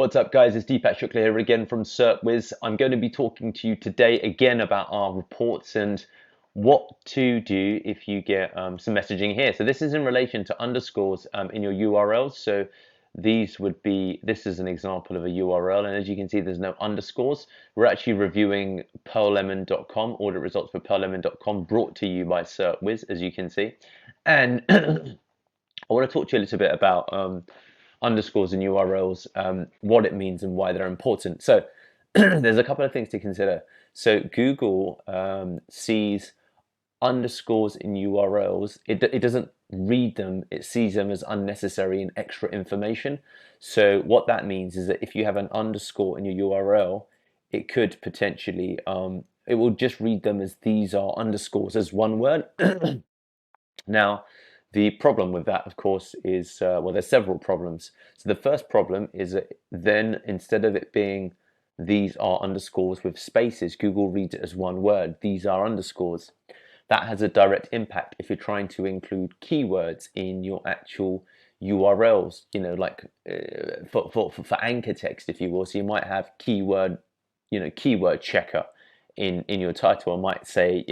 What's up, guys? It's Deepak Shukla here again from Serpwizz. I'm going to be talking to you today again about our reports and what to do if you get some messaging here. So this is in relation to underscores in your URLs. So this is an example of a URL, and as you can see, there's no underscores. We're actually reviewing pearllemon.com, audit results for pearllemon.com, brought to you by Serpwizz, as you can see. And I want to talk to you a little bit about underscores in URLs, what it means and why they're important. So there's a couple of things to consider. So Google sees underscores in URLs. It doesn't read them, it sees them as unnecessary and extra information. So what that means is that if you have an underscore in your URL, it could potentially, it will just read them as these are underscores as one word. Now, the problem with that, of course, is, well, there's several problems. So the first problem is that then instead of it being these are underscores with spaces, Google reads it as one word, these are underscores. That has a direct impact if you're trying to include keywords in your actual URLs, you know, like for anchor text, if you will. So you might have keyword, keyword checker in your title. I might say,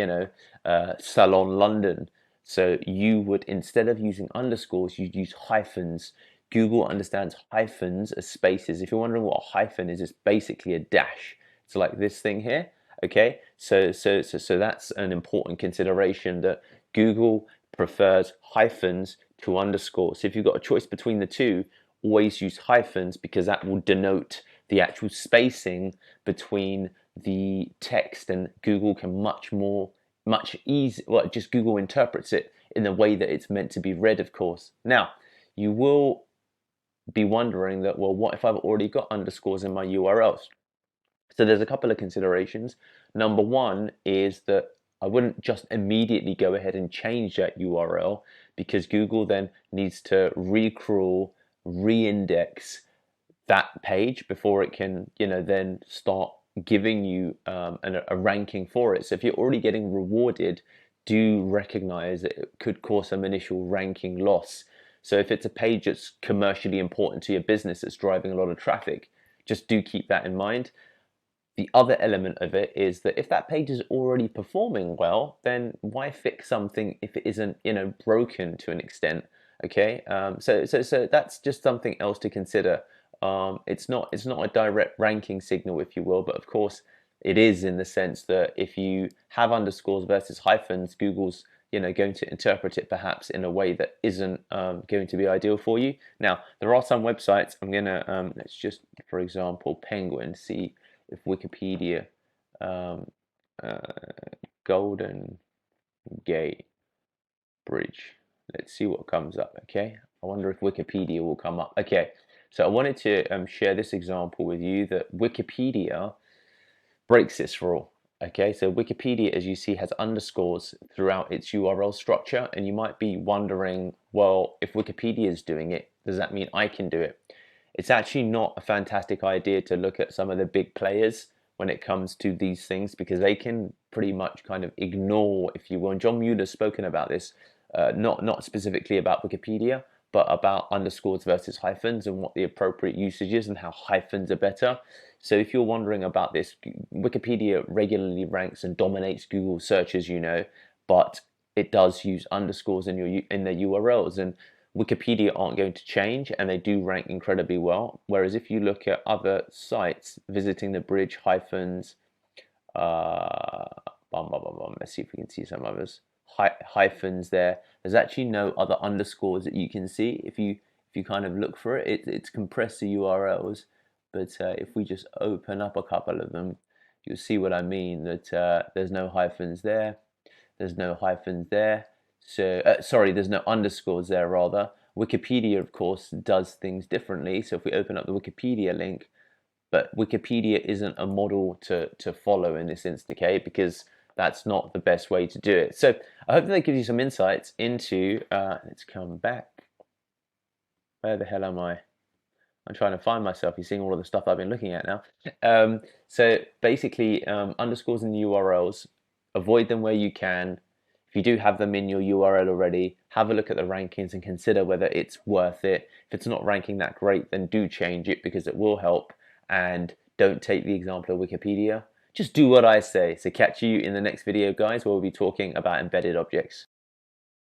Salon London. So you would, instead of using underscores, you'd use hyphens. Google understands hyphens as spaces. If you're wondering what a hyphen is, it's basically a dash. It's like this thing here. Okay, so that's an important consideration, that Google prefers hyphens to underscores. So if you've got a choice between the two, always use hyphens, because that will denote the actual spacing between the text, and Google can much easier, well, just Google interprets it in the way that it's meant to be read, of course. Now, you will be wondering that, well, what if I've already got underscores in my URLs? So there's a couple of considerations. Number one is that I wouldn't just immediately go ahead and change that URL, because Google then needs to recrawl, re-index that page before it can, then start giving you a ranking for it. So if you're already getting rewarded, do recognize that it could cause some initial ranking loss. So if it's a page that's commercially important to your business, that's driving a lot of traffic, just do keep that in mind. The other element of it is that if that page is already performing well, then why fix something if it isn't, broken to an extent? Okay, so that's just something else to consider. It's not a direct ranking signal, if you will, but of course it is, in the sense that if you have underscores versus hyphens, Google's going to interpret it perhaps in a way that isn't going to be ideal for you. Now, there are some websites. I'm gonna let's just, for example, Penguin, see if Wikipedia, Golden Gate Bridge. Let's see what comes up. Okay, I wonder if Wikipedia will come up. Okay, so I wanted to share this example with you, that Wikipedia breaks this rule. Okay, so Wikipedia, as you see, has underscores throughout its URL structure, and you might be wondering, well, if Wikipedia is doing it, does that mean I can do it? It's actually not a fantastic idea to look at some of the big players when it comes to these things, because they can pretty much kind of ignore, if you will. And John Mueller's spoken about this, not specifically about Wikipedia, but about underscores versus hyphens and what the appropriate usage is and how hyphens are better. So if you're wondering about this, Wikipedia regularly ranks and dominates Google searches, but it does use underscores in their URLs, and Wikipedia aren't going to change, and they do rank incredibly well. Whereas if you look at other sites, visiting the bridge, hyphens, let's see if we can see some others. Hyphens there's actually no other underscores that you can see. If you kind of look for it, it's compressed the URLs. But if we just open up a couple of them, you'll see what I mean, that there's no hyphens there, there's no hyphens there. So sorry, there's no underscores there, rather. Wikipedia, of course, does things differently. So if we open up the Wikipedia link, but Wikipedia isn't a model to follow in this instance, okay? Because that's not the best way to do it. So I hope that gives you some insights into, let's come back. Where the hell am I? I'm trying to find myself. You're seeing all of the stuff I've been looking at now. So basically, underscores in the URLs, avoid them where you can. If you do have them in your URL already, have a look at the rankings and consider whether it's worth it. If it's not ranking that great, then do change it because it will help. And don't take the example of Wikipedia. Just do what I say. So catch you in the next video, guys, where we'll be talking about embedded objects.